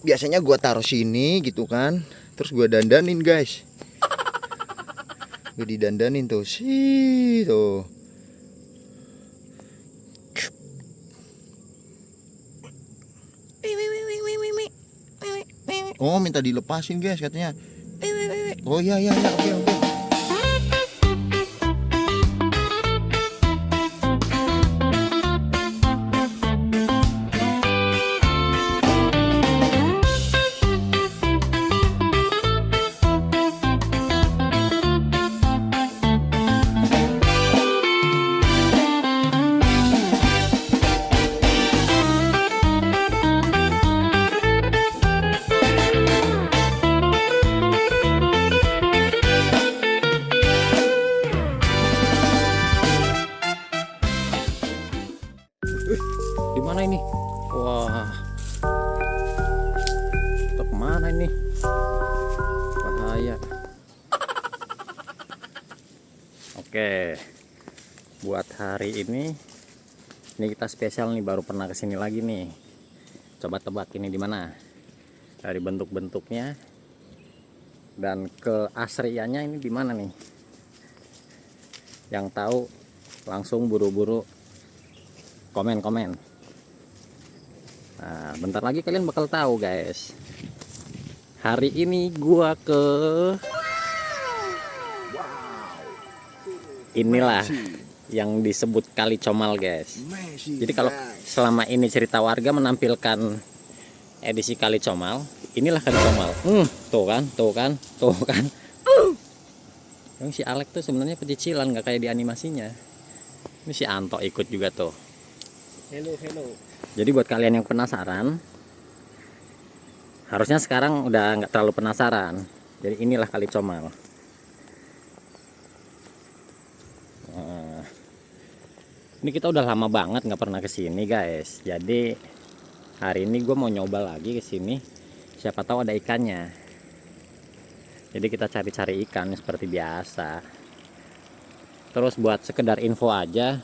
biasanya gue taruh sini gitu kan, terus gue dandanin guys. Gue didandanin tuh sih tuh. Oh, minta dilepasin guys katanya. Oh iya iya iya, oke oke. Di mana ini? Wah, kita kemana ini? Bahaya. Oke, buat hari ini kita spesial nih, baru pernah kesini lagi nih. Coba tebak ini di mana? Dari bentuk-bentuknya dan keasriannya ini di mana nih? Yang tahu langsung buru-buru komen-komen. Nah, bentar lagi kalian bakal tahu guys. Hari ini gua ke inilah yang disebut Kali Comal guys. Jadi kalau selama ini cerita warga menampilkan edisi Kali Comal, inilah Kali Comal. Tuh kan. Yang si Alek tuh sebenarnya pecicilan, nggak kayak di animasinya. Ini si Anto ikut juga tuh. Hello. Jadi buat kalian yang penasaran, harusnya sekarang udah nggak terlalu penasaran. Jadi inilah Kali Comal. Nah, ini kita udah lama banget nggak pernah kesini guys. Jadi hari ini gue mau nyoba lagi kesini. Siapa tahu ada ikannya. Jadi kita cari-cari ikan seperti biasa. Terus buat sekedar info aja,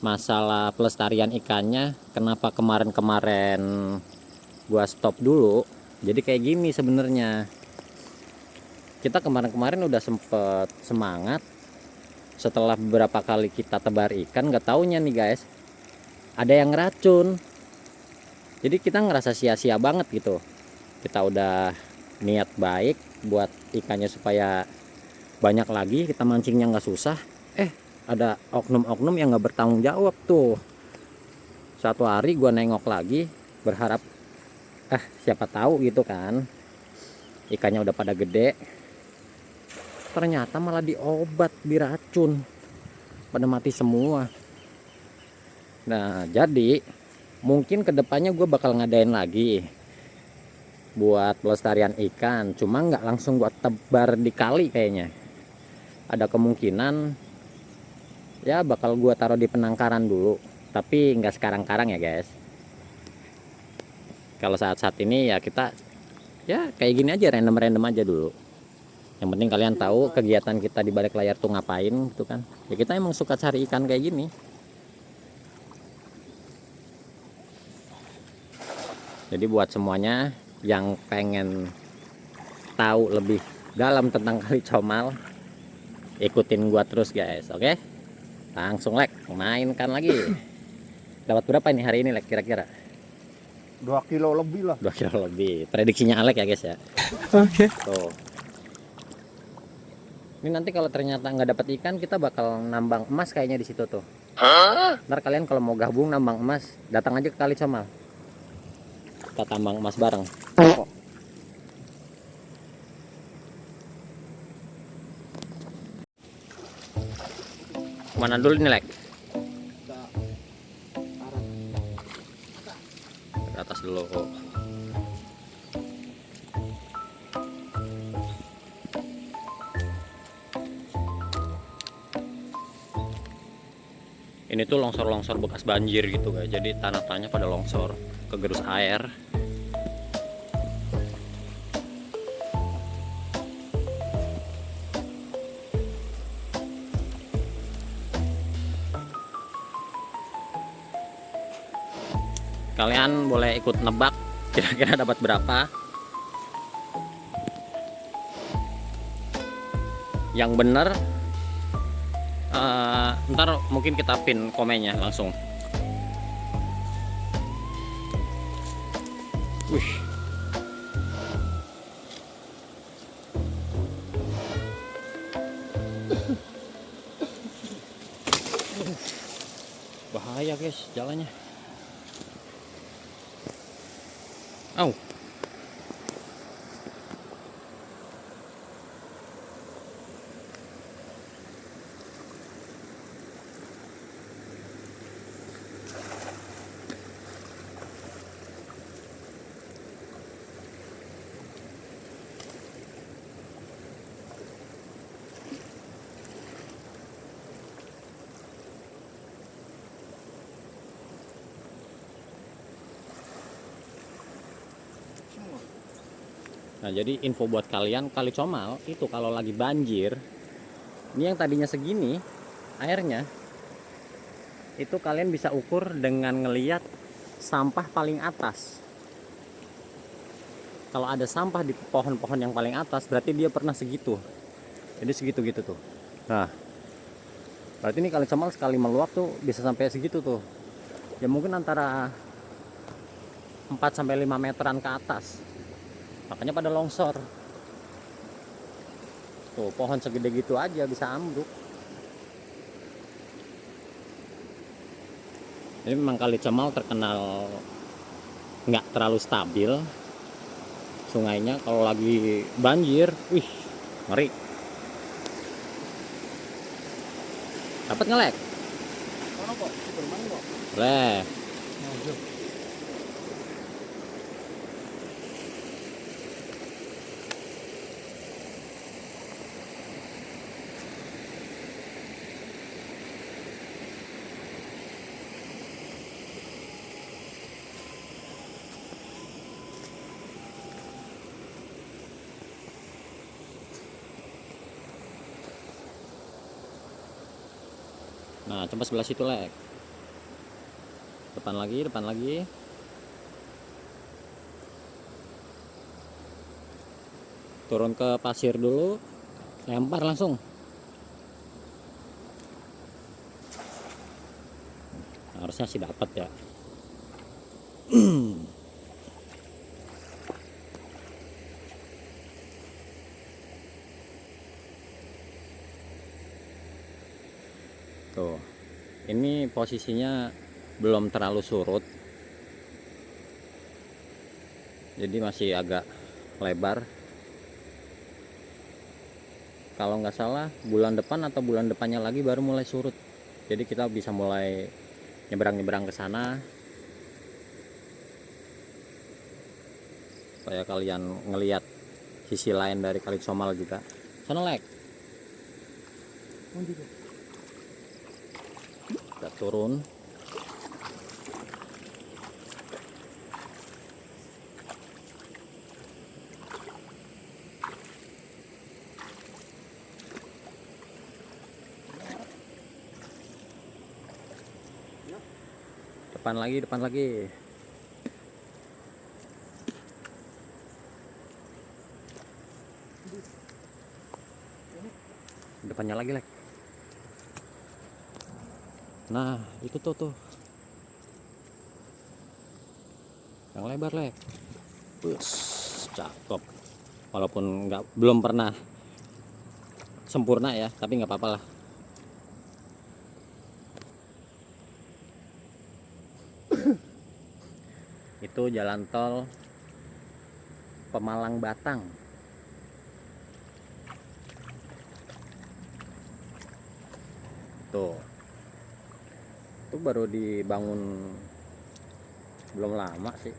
masalah pelestarian ikannya, kenapa kemarin-kemarin gua stop dulu. Jadi kayak gini sebenarnya. Kita kemarin-kemarin udah sempet semangat. Setelah beberapa kali kita tebar ikan, nggak taunya nih guys, ada yang ngeracun. Jadi kita ngerasa sia-sia banget gitu. Kita udah niat baik buat ikannya supaya banyak lagi, kita mancingnya nggak susah. Ada oknum-oknum yang nggak bertanggung jawab tuh. Suatu hari gue nengok lagi, berharap siapa tahu gitu kan, ikannya udah pada gede. Ternyata malah diobat, diracun, pada mati semua. Nah jadi mungkin kedepannya gue bakal ngadain lagi buat pelestarian ikan, cuma nggak langsung gue tebar di kali kayaknya. Ada kemungkinan ya bakal gua taruh di penangkaran dulu, tapi nggak sekarang-karang ya guys. Kalau saat-saat ini ya kita ya kayak gini aja, random aja dulu. Yang penting kalian tahu kegiatan kita di balik layar tuh ngapain gitu kan. Ya kita emang suka cari ikan kayak gini. Jadi buat semuanya yang pengen tahu lebih dalam tentang Kali Comal, ikutin gua terus guys, oke? Langsung Lek, mainkan lagi. Dapat berapa ini hari ini Lek kira-kira? 2 kilo lebih lah. 2 kilo lebih. Prediksinya Alek ya guys ya. Oke. Tuh. Ini nanti kalau ternyata nggak dapat ikan, kita bakal nambang emas kayaknya di situ tuh. Ntar kalian kalau mau gabung nambang emas, datang aja ke Kali Comal. Kita tambang emas bareng. Mana dulu nih Lek? Ke atas dulu. Ini tuh longsor-longsor bekas banjir gitu guys. Jadi tanah-tanahnya pada longsor, kegerus air. Kalian boleh ikut nebak Kira-kira dapat berapa? Yang bener ntar mungkin kita pin komennya langsung. Wih. Bahaya guys jalannya. Au. Nah, jadi info buat kalian, Kali Comal itu kalau lagi banjir, ini yang tadinya segini airnya, itu kalian bisa ukur dengan ngeliat sampah paling atas. Kalau ada sampah di pohon-pohon yang paling atas, berarti dia pernah segitu. Jadi segitu gitu tuh. Nah, berarti ini Kali Comal sekali meluap tuh bisa sampai segitu tuh. Ya mungkin antara 4 sampai 5 meteran ke atas. Makanya pada longsor. Tuh, pohon segede gitu aja bisa ambruk. Ini memang Kali Comal terkenal nggak terlalu stabil. Sungainya kalau lagi banjir, wih, ngeri. Dapat ngelek? Mana kok? Bermain kok. Boleh. Nah, coba sebelah situ, Lek. Depan lagi, depan lagi. Turun ke pasir dulu. Lempar langsung. Harusnya sih dapat ya. Tuh, ini posisinya belum terlalu surut, jadi masih agak lebar. Kalau nggak salah bulan depan atau bulan depannya lagi baru mulai surut, jadi kita bisa mulai nyebrang-nyebrang ke sana supaya kalian ngelihat sisi lain dari Kali Comal juga. Sana, Lek. Kita turun. Depan lagi, depan lagi. Depannya lagi, Lek. Nah, itu tuh. Yang lebar, Lek. Wus, cakep. Walaupun belum pernah sempurna ya, tapi nggak apa-apa lah. Itu jalan tol Pemalang Batang. Tuh. Itu baru dibangun belum lama sih.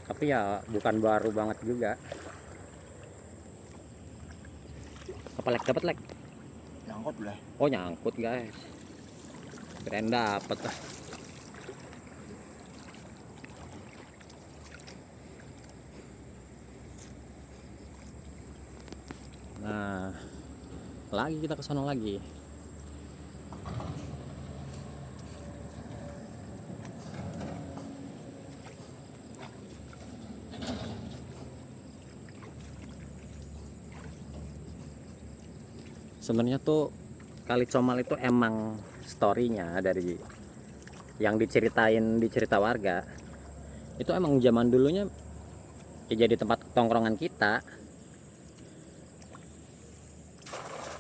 Tapi ya bukan baru banget juga. Apa, Lek? Dapat, Lek? Nyangkut lah. Oh, nyangkut, guys. Keren dapet. Nah, lagi kita ke sana lagi. Sebenarnya tuh Kali Comal itu emang storynya dari yang diceritain di cerita warga itu emang zaman dulunya ya jadi tempat tongkrongan kita.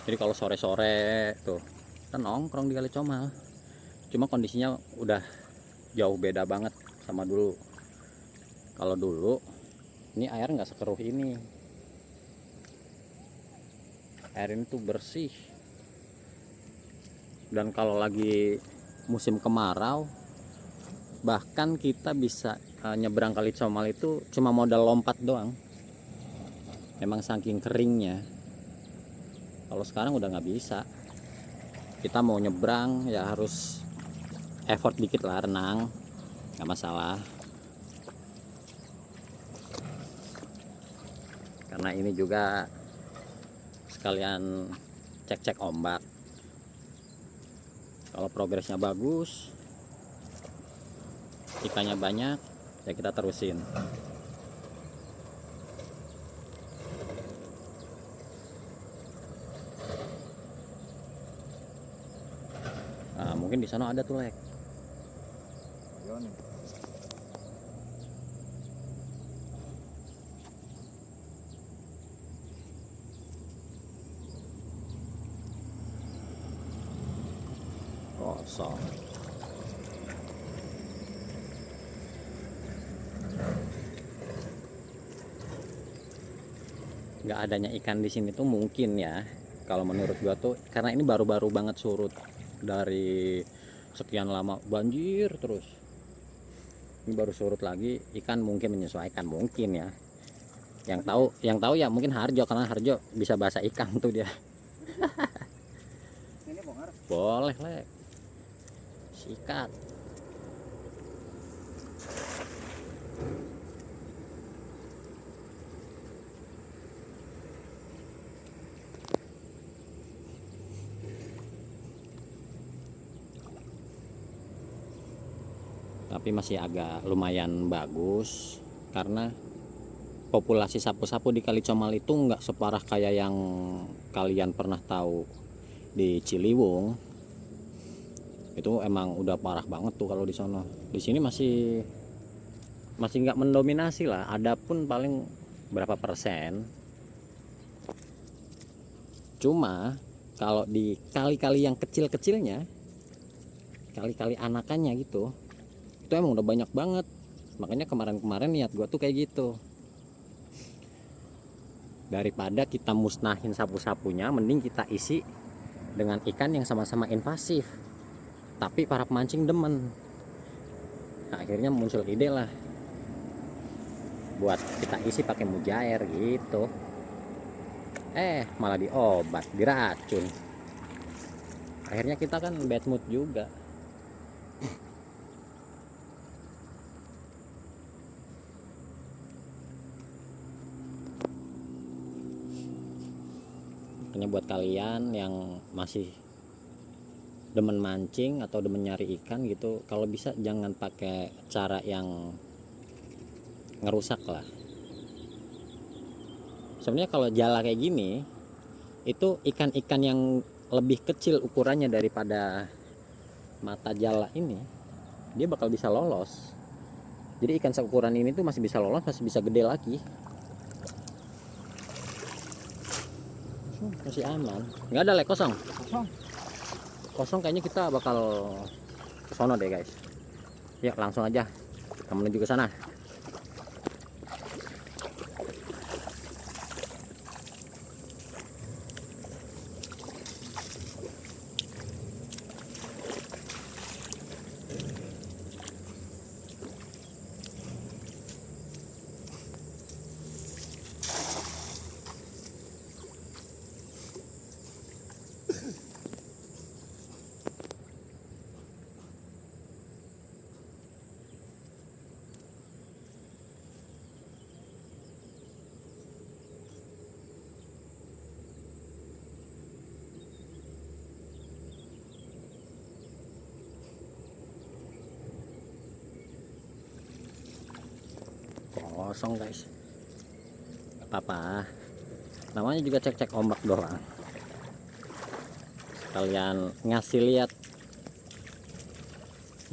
Jadi kalau sore-sore tuh kita nongkrong di Kali Comal. Cuma kondisinya udah jauh beda banget sama dulu. Kalau dulu ini air nggak sekeruh ini. Air ini tuh bersih. Dan kalau lagi musim kemarau, bahkan kita bisa nyebrang Kali Comal itu cuma modal lompat doang. Memang saking keringnya. Kalau sekarang udah nggak bisa. Kita mau nyebrang ya harus effort dikit lah, renang, nggak masalah. Karena ini juga sekalian cek-cek ombak. Kalau progresnya bagus, ikannya banyak, ya kita terusin. Nah, mungkin di sana ada tuh, Lek. Ayo nih. Kosong. Nggak adanya ikan di sini tuh mungkin ya, kalau menurut gua tuh karena ini baru-baru banget surut dari sekian lama banjir terus. Ini baru surut lagi, ikan mungkin menyesuaikan mungkin ya. Yang tahu ya mungkin Harjo, karena Harjo bisa bahasa ikan tuh dia. Ini bongar. Boleh, Lek. Sikat. Tapi masih agak lumayan bagus karena populasi sapu-sapu di Kali Comal itu nggak separah kayak yang kalian pernah tahu di Ciliwung. Itu emang udah parah banget tuh kalau di sana. Di sini masih nggak mendominasi lah. Ada pun paling berapa persen. Cuma kalau di kali-kali yang kecil-kecilnya, kali-kali anakannya gitu, itu emang udah banyak banget. Makanya kemarin-kemarin niat gua tuh kayak gitu, daripada kita musnahin sapu-sapunya mending kita isi dengan ikan yang sama-sama invasif tapi para pemancing demen. Nah, akhirnya muncul ide lah buat kita isi pakai mujair gitu. Malah diobat, diracun. Akhirnya kita kan bad mood juga. Makanya buat kalian yang masih demen mancing atau demen nyari ikan gitu, kalau bisa jangan pakai cara yang ngerusak lah. Sebenarnya kalau jala kayak gini itu ikan-ikan yang lebih kecil ukurannya daripada mata jala ini dia bakal bisa lolos. Jadi ikan seukuran ini tuh masih bisa lolos, masih bisa gede lagi. Masih aman, nggak ada, Lek, kosong. Kosong kayaknya kita bakal ke sono deh, guys. Ya langsung aja kita menuju ke sana. Kosong, guys. Gak apa-apa, namanya juga cek-cek ombak doang. kalian ngasih lihat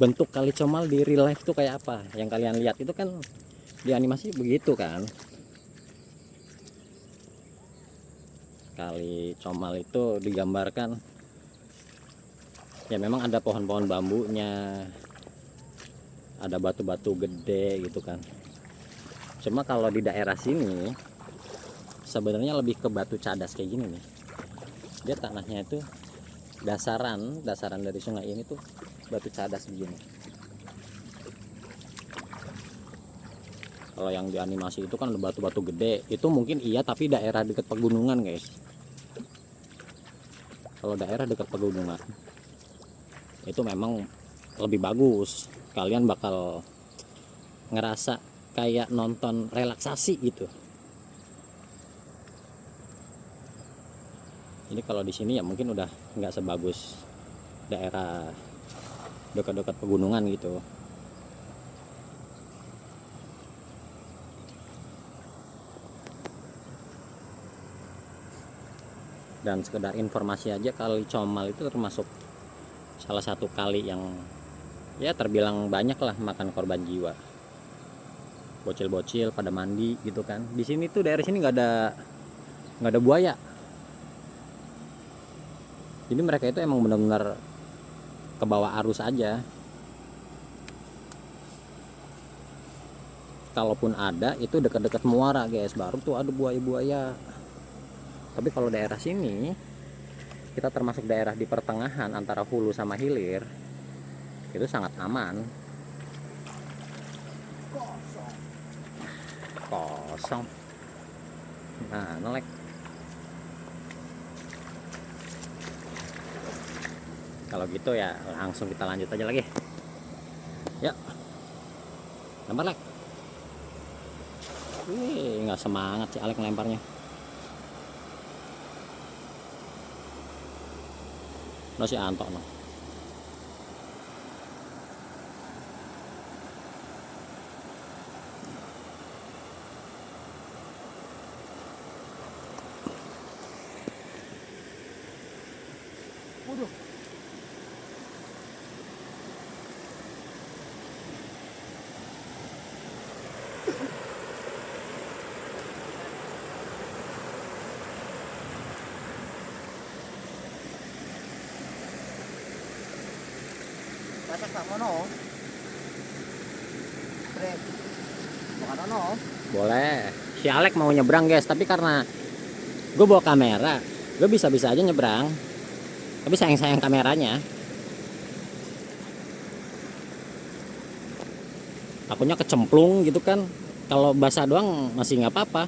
bentuk kali comal di real life tuh kayak apa. Yang kalian lihat itu kan di animasi begitu kan. Kali comal itu digambarkan ya memang ada pohon-pohon bambunya, ada batu-batu gede gitu kan. Cuma kalau di daerah sini sebenarnya lebih ke batu cadas kayak gini nih. Dia tanahnya itu dasaran dari sungai ini tuh batu cadas begini. Kalau yang di animasi itu kan ada batu-batu gede, itu mungkin iya, tapi daerah dekat pegunungan guys. Kalau daerah dekat pegunungan itu memang lebih bagus, kalian bakal ngerasa kayak nonton relaksasi gitu. Ini kalau di sini ya mungkin udah nggak sebagus daerah dekat-dekat pegunungan gitu. Dan sekedar informasi aja, kali Comal itu termasuk salah satu kali yang ya terbilang banyak lah makan korban jiwa. Bocil-bocil pada mandi gitu kan. Di sini tuh daerah sini nggak ada buaya. Jadi mereka itu emang benar-benar ke bawah arus aja. Kalaupun ada itu dekat-dekat muara guys, baru tuh ada buaya-buaya. Tapi kalau daerah sini kita termasuk daerah di pertengahan antara hulu sama hilir, itu sangat aman. Kosong. Nah, nolek. Kalau gitu ya langsung kita lanjut aja lagi. Ya. Lempar, Lek. Wih, nggak semangat si Alek ngelemparnya. Lo si Anto no. Waduh. Pasak tak mono. Bre. Bukan ono. Boleh. Si Alek mau nyebrang guys, tapi karena gue bawa kamera, gue bisa-bisa aja nyebrang. Tapi sayang-sayang kameranya. Takutnya kecemplung gitu kan. Kalau basah doang masih nggak apa-apa.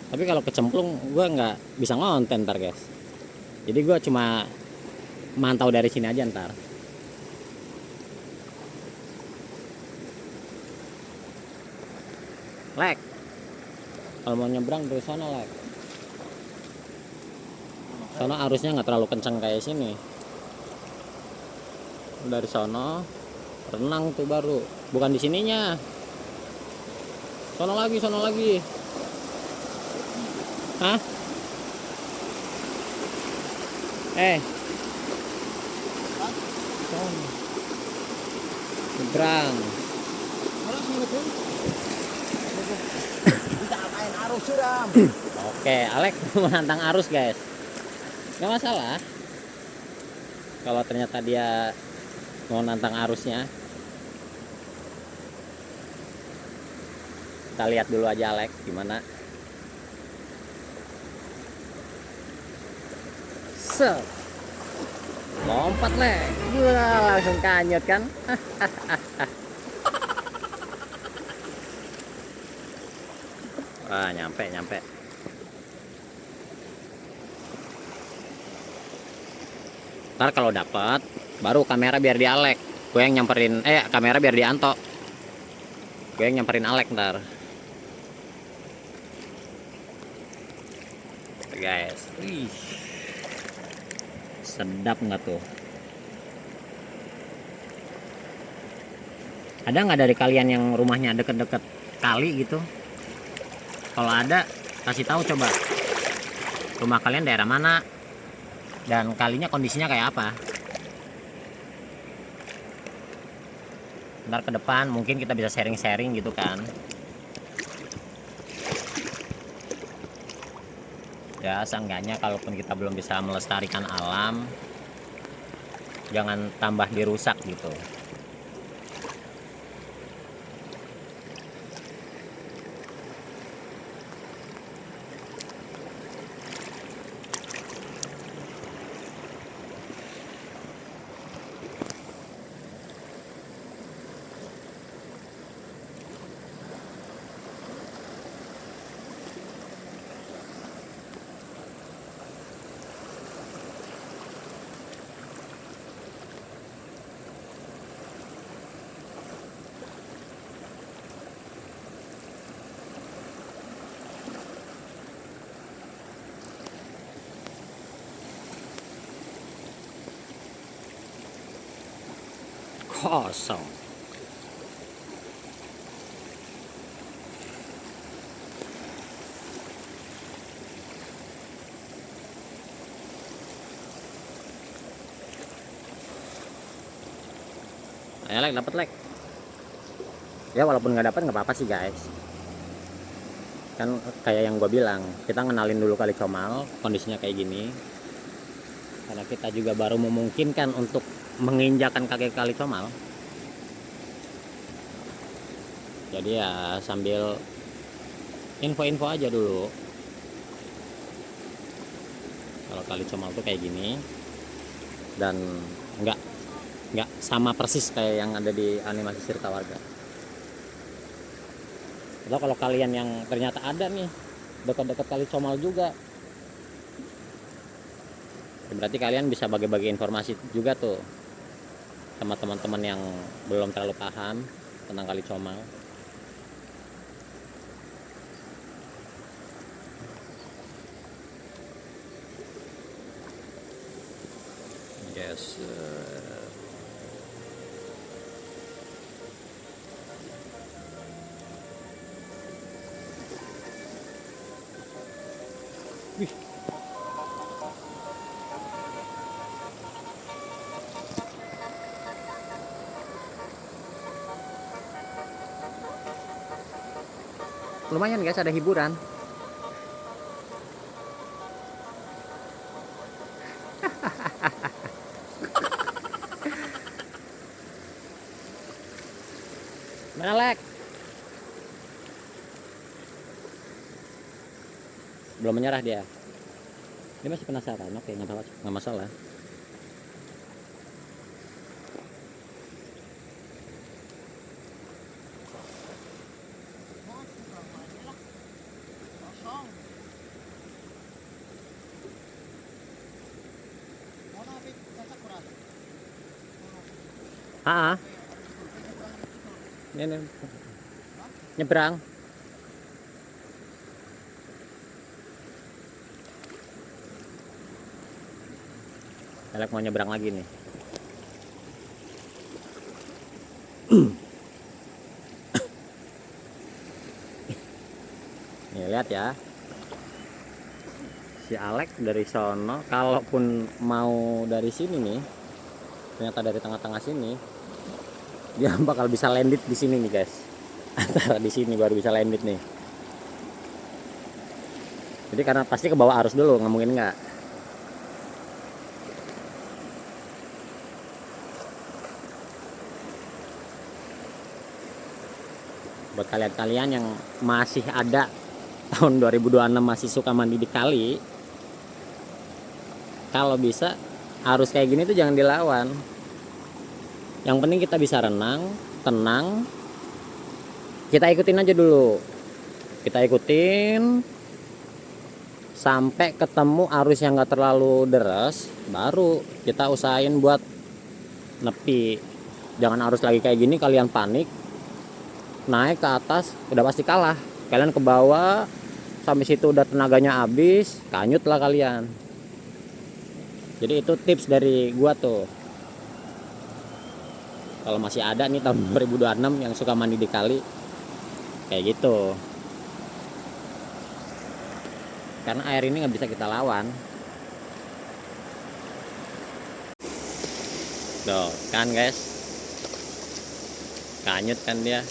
Tapi kalau kecemplung gue nggak bisa ngonten ntar guys. Jadi gue cuma mantau dari sini aja ntar. Lek, kalau mau nyebrang dari sana Lek. Sono arusnya nggak terlalu kencang kayak sini. Dari sono renang tuh baru, bukan di sininya. Sono lagi, sono lagi. Hah? Sono. Nyebrang. Bisa main arus suram. Oke, Alek menantang arus guys. Gak masalah. Kalau ternyata dia mau nantang arusnya, kita lihat dulu aja Alek gimana. Set. Lompat Lek. Wah, langsung kanyut kan. Wah, nyampe. Ntar kalau dapat baru kamera biar di Alek. Gue yang nyamperin, kamera biar di Anto. Gue yang nyamperin Alek ntar. Guys, wih, sedap nggak tuh? Ada nggak dari kalian yang rumahnya deket-deket kali gitu? Kalau ada, kasih tahu coba. Rumah kalian daerah mana? dan kalinya kondisinya kayak apa. Ntar ke depan mungkin kita bisa sharing-sharing gitu kan. Ya seenggaknya kalaupun kita belum bisa melestarikan alam, jangan tambah dirusak gitu. Kosong. Ayo Lek, dapat Lek. Ya walaupun nggak dapat nggak apa-apa sih guys. Kan kayak yang gue bilang, kita ngenalin dulu kali Comal, kondisinya kayak gini. Karena kita juga baru memungkinkan untuk menginjakan kaki kali Comal. Jadi ya sambil info-info aja dulu. Kalau kali Comal tuh kayak gini. Dan nggak sama persis kayak yang ada di animasi Sirta Warga. Atau kalau kalian yang ternyata ada nih dekat-dekat kali Comal juga, ya berarti kalian bisa bagi-bagi informasi juga tuh sama teman-teman yang belum terlalu paham tentang kali Comal. Yes. Wih. Lumayan guys, ada hiburan. Mana Lek? Belum menyerah dia. Dia masih penasaran. Oke, nggak masalah. Ah, ini nyebrang. Elek mau nyebrang lagi nih. Nih lihat ya. Si Alek dari sono, kalaupun mau dari sini nih, ternyata dari tengah-tengah sini, dia bakal bisa landed di sini nih guys. Antara di sini baru bisa landed nih. Jadi karena pasti ke bawah arus dulu, nggak mungkin nggak. Buat kalian-kalian yang masih ada tahun 2026 masih suka mandi di kali, kalau bisa arus kayak gini tuh jangan dilawan. Yang penting kita bisa renang, tenang. Kita ikutin aja dulu. Kita ikutin sampai ketemu arus yang gak terlalu deras, baru kita usahain buat nepi. Jangan arus lagi kayak gini kalian panik, naik ke atas udah pasti kalah. Kalian ke bawah sampai situ udah tenaganya habis, kanyut lah kalian. Jadi itu tips dari gua tuh. Kalau masih ada nih tahun 2026 yang suka mandi di kali kayak gitu. Karena air ini nggak bisa kita lawan. Tuh kan guys, kanyut kan dia.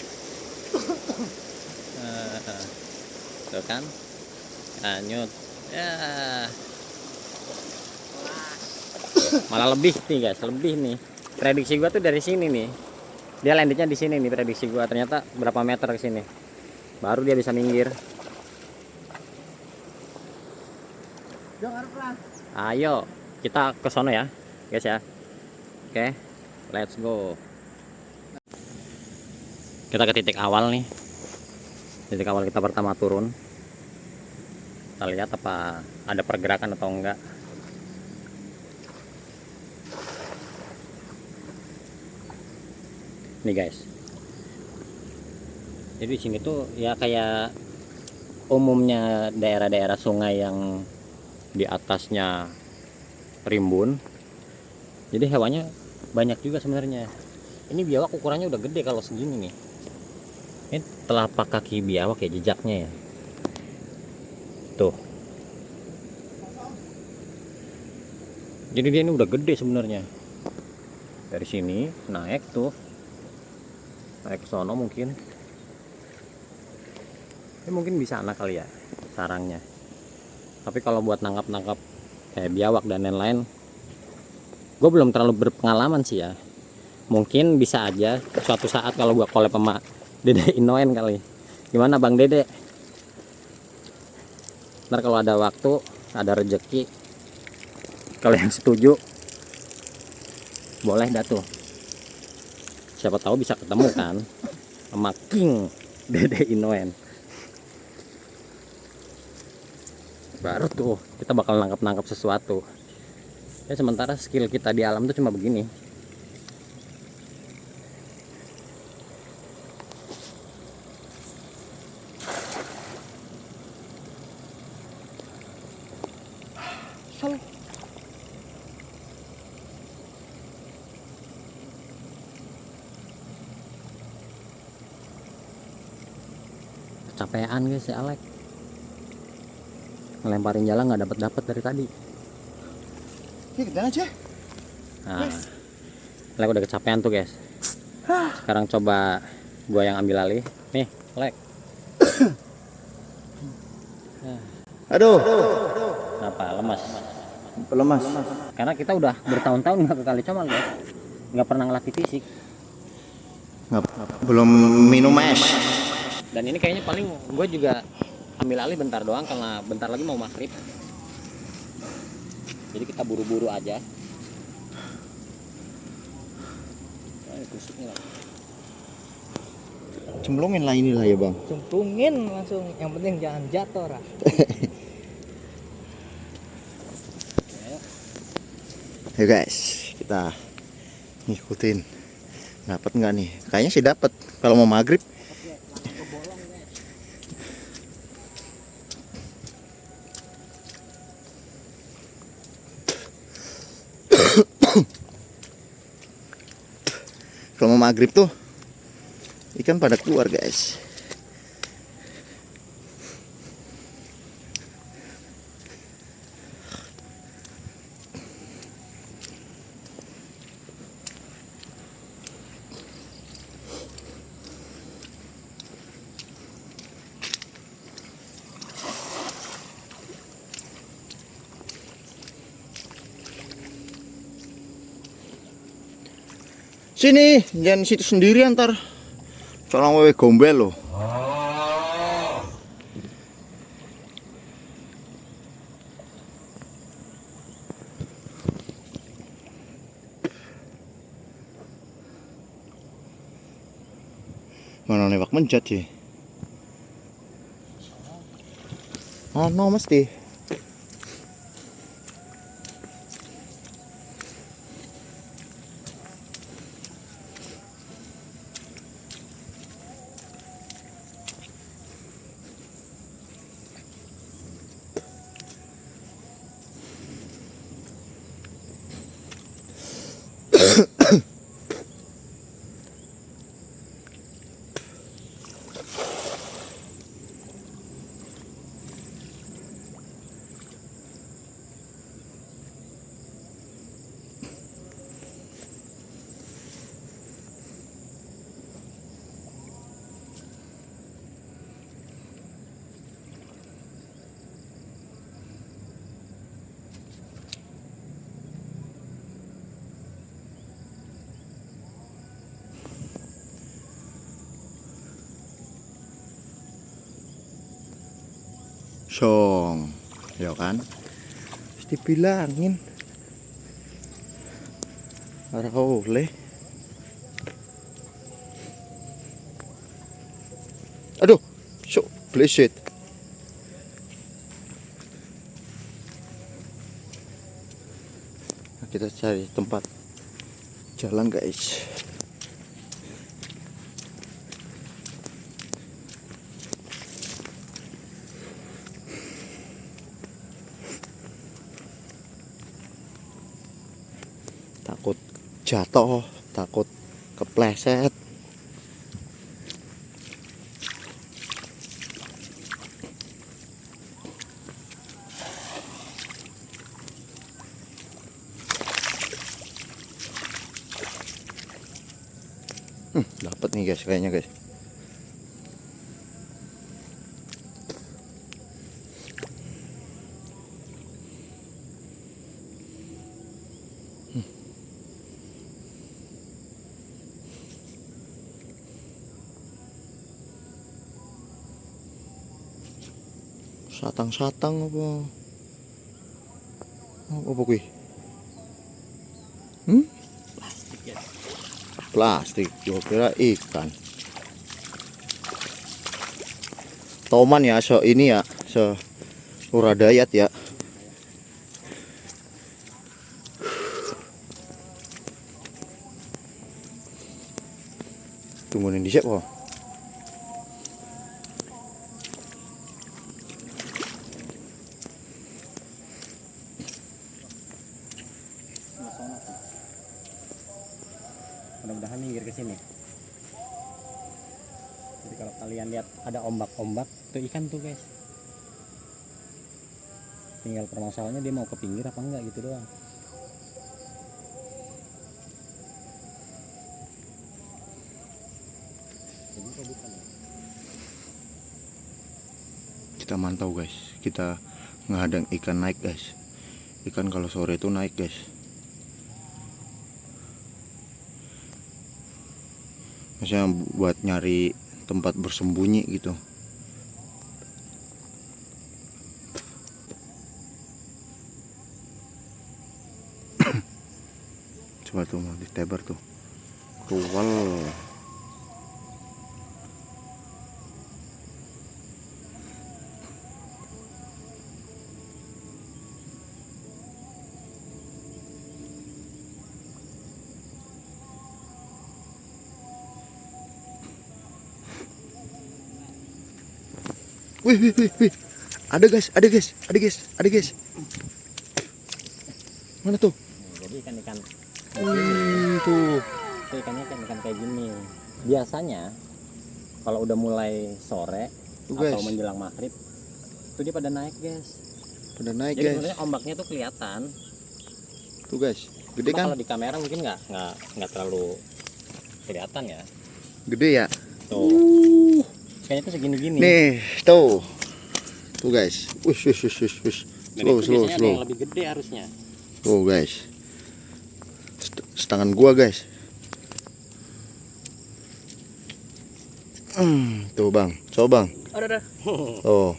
Tuh kan, kanyut ya, malah lebih nih guys, lebih nih. Prediksi gua tuh dari sini nih, dia landingnya di sini nih. Prediksi gua ternyata berapa meter ke sini baru dia bisa minggir. Ayo kita ke sono ya guys ya. Oke, let's go. Kita ke titik awal nih, titik awal kita pertama turun. Kita lihat apa ada pergerakan atau enggak. Nih guys, jadi di sini tuh ya kayak umumnya daerah-daerah sungai yang di atasnya rimbun, jadi hewannya banyak juga sebenarnya. Ini biawak ukurannya udah gede kalau segini nih. Ini telapak kaki biawak ya, jejaknya ya. Tuh. Jadi dia ini udah gede sebenarnya. Dari sini naik tuh. Naik ke sono mungkin. Ini mungkin bisa anak kali ya sarangnya. Tapi kalau buat nangkap-nangkap kayak biawak dan lain-lain, gue belum terlalu berpengalaman sih ya. Mungkin bisa aja suatu saat kalau gue collab sama Dede Inoen kali. Gimana Bang Dede? Ntar kalau ada waktu, ada rezeki, kalau yang setuju, boleh dah tuh. Siapa tahu bisa ketemu kan sama King Dede Inoen. Baru tuh kita bakal nangkap sesuatu. Ya sementara skill kita di alam tuh cuma begini. Kecapean guys ya Alek. Ngelemparin jalan nggak dapat dari tadi. Ya kita aja. Nah, Lek udah kecapean tuh guys. Sekarang coba gua yang ambil alih. Nih, Lek. Aduh. Kenapa? Lemas. Pelemas. Karena kita udah bertahun-tahun nggak ke Kali Comal guys. Nggak pernah ngelatih fisik. Belum minum es. Dan ini kayaknya paling gue juga ambil alih bentar doang karena bentar lagi mau maghrib. Jadi kita buru-buru aja. Ini tusuknya lah. Cemplungin lah inilah ya bang. Cemplungin langsung, yang penting jangan jatuh Ra. Ayo guys, kita ngikutin. Dapat nggak nih? Kayaknya sih dapat. Kalau mau maghrib. Kalau mau maghrib tuh ikan pada keluar guys. Sini, jangan situ sendiri antar. Colong wewe gombel loh. Mana nembak menjat sih? Oh no mesti. song, ya kan? Terus dibilangin ora oleh. Aduh, so bleset. Nah, kita cari tempat jalan guys. Takut jatuh, takut kepleset. Dapat nih guys, kayaknya guys. Satang-satang apa? Apa kuwi? Plastik ya. Plastik, gua kira ikan. Toman ya, ini ya, uradayat ya. Tungguin di siapa? Mudah-mudahan minggir ke sini. Jadi kalau kalian lihat ada ombak-ombak, tuh ikan tuh guys. Tinggal permasalahannya dia mau ke pinggir apa enggak gitu doang. Jadi kok bukan ya? Kita mantau guys, kita ngehadang ikan naik guys. Ikan kalau sore itu naik guys. Maksudnya buat nyari tempat bersembunyi gitu. Coba tuh mau ditebar tuh. Ruwal. Wih. Ada guys. Mana tuh? Jadi ikan-ikan Tuh. itu ikannya ikan kayak gini. Biasanya kalau udah mulai sore Tuh, atau guys. menjelang maghrib, itu dia pada naik guys. Udah naik Jadi guys. sebenarnya ombaknya tuh kelihatan. Tuh guys. Gede Cuma kan? kalau di kamera mungkin nggak terlalu kelihatan ya. Gede ya? Tuh. Kayaknya tuh segini-gini. Nih, tuh. Tuh guys. Wush. Dan Slow. itu biasanya ada yang lebih gede harusnya. Tuh guys. Setangan gua guys. Tuh bang. Coba bang. Udah. Tuh.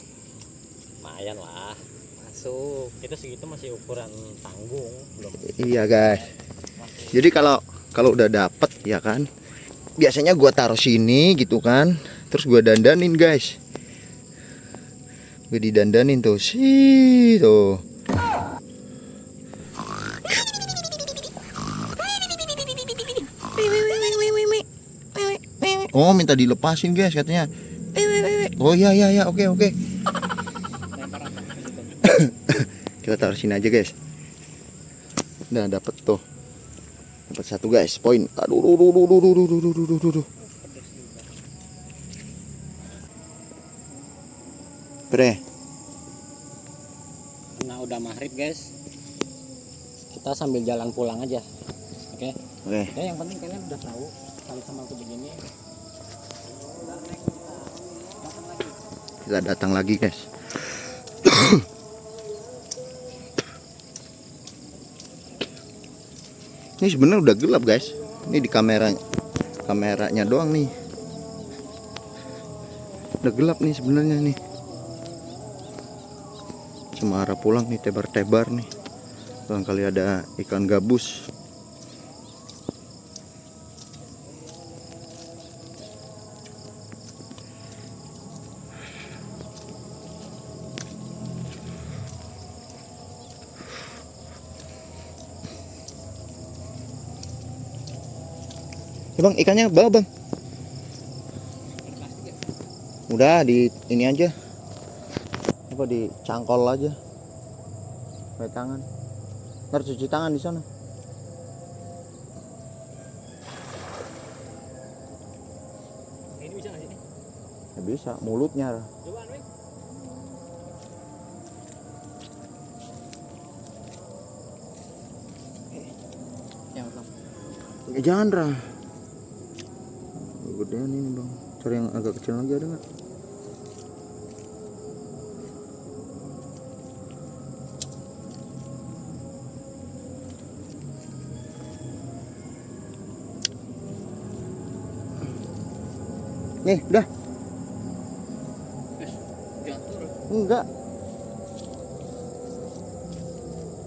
Lumayan lah. Masuk. Itu segitu masih ukuran tanggung. Belum. Iya guys. Jadi kalau udah dapet ya kan, biasanya gua taruh sini gitu kan, terus gua dandanin guys. Gue didandanin tuh sih tuh. Oh minta dilepasin guys katanya. Oh iya oke. Kita taruh sini aja guys. Nah dapet tuh. Dapat satu guys, poin. Aduh. Bre. Nah udah maghrib guys, kita sambil jalan pulang aja. Oke. Ya yang penting kalian udah tahu kali sama aku begini. Kita datang lagi guys. Ini sebenarnya udah gelap guys. Ini di kameranya doang nih. Udah gelap nih sebenarnya nih. Cemara pulang nih, tebar-tebar nih. Barangkali ada ikan gabus. Ya bang, ikannya bawa bang. Udah di ini aja. Apa dicangkol aja. Pakai tangan. Ntar cuci tangan di sana. Ini bisa nggak sih? Ya bisa, mulutnya. Coba Wing. Yang bang. Ya jangan Ra. Gedean ini bang. Cari yang agak kecil lagi ada nggak? Nih, udah. Jatuh. Enggak.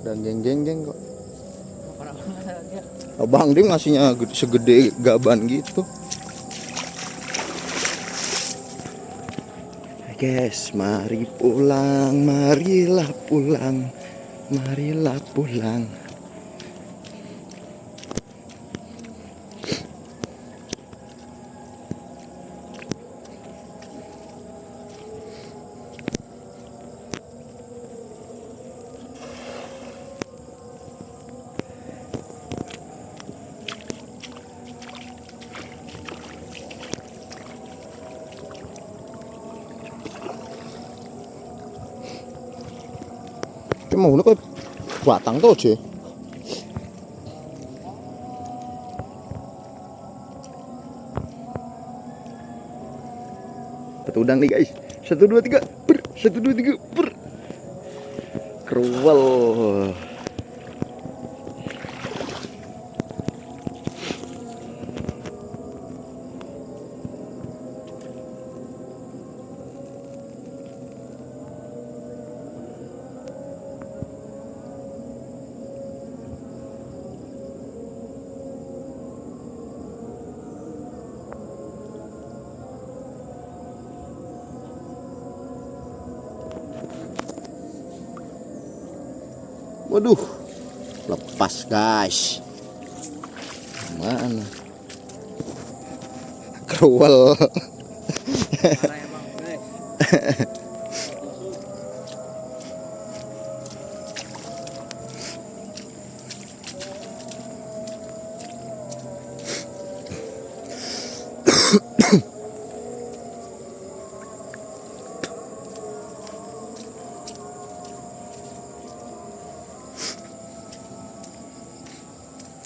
Dan geng kok. Parah banget dia. Abang dia ngasihnya segede gaban gitu. Guys, mari pulang, marilah pulang, marilah pulang. Mau nó có quả tặng tốt chứ. Satu udang nih guys. 1 2 3. Per. 1 2 3. Per. Keruwel. Waduh, lepas guys. Mana? Keruwel. Parah ya bang, guys.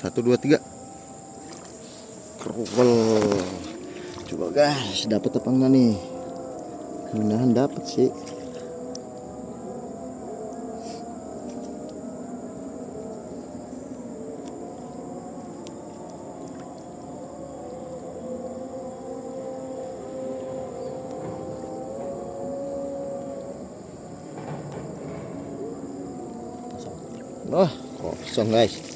Satu dua tiga. Keruwel. Coba guys, dapat apa enggak nih? Mudah-mudahan dapat sih. Wah, kosong guys.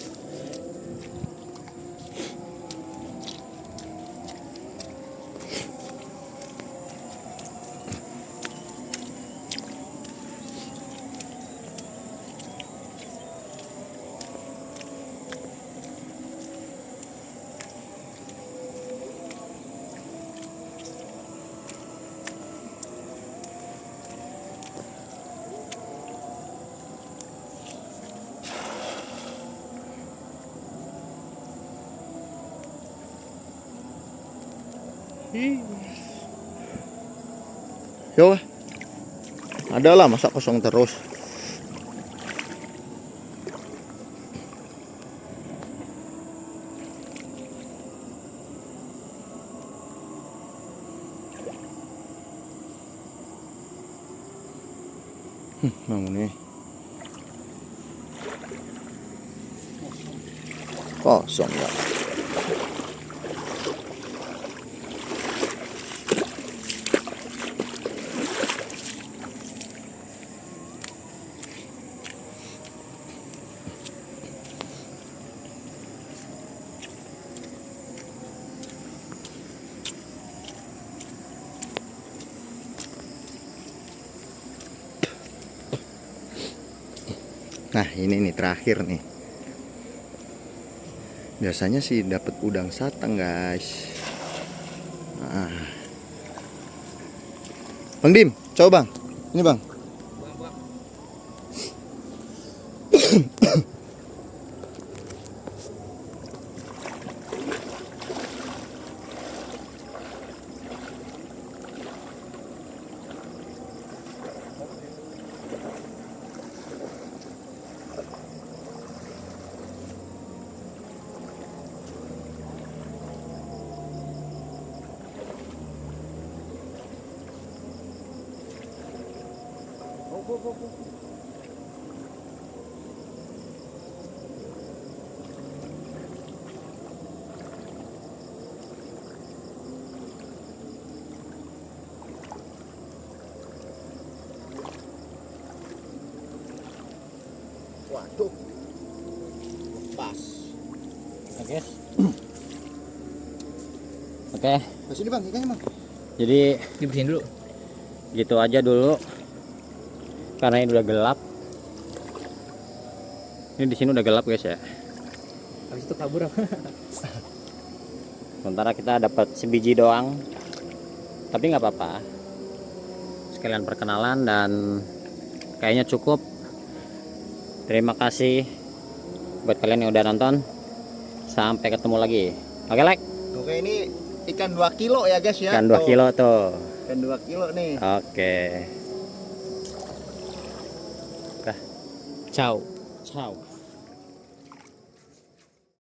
Yo, ada lah, masa kosong terus. Mau nih. Kosong ya. Nah ini nih terakhir nih. Biasanya sih dapat udang satang guys. Nah. Bang Dim, coba bang. Ini bang. Waduh. Pas. Oke guys. Oke, Di sini bang, ikannya bang. jadi Dibersihin dulu. gitu aja dulu. Karena ini udah gelap. Ini di sini udah gelap guys ya. Habis itu kabur apa? Sementara kita dapat sebiji doang. Tapi nggak apa-apa. Sekalian perkenalan dan kayaknya cukup. Terima kasih buat kalian yang udah nonton. Sampai ketemu lagi. Oke, like. Oke ini ikan 2 kilo ya guys ya. Ikan 2 kilo tuh. Ikan 2 kilo nih. Oke. Ciao. Ciao.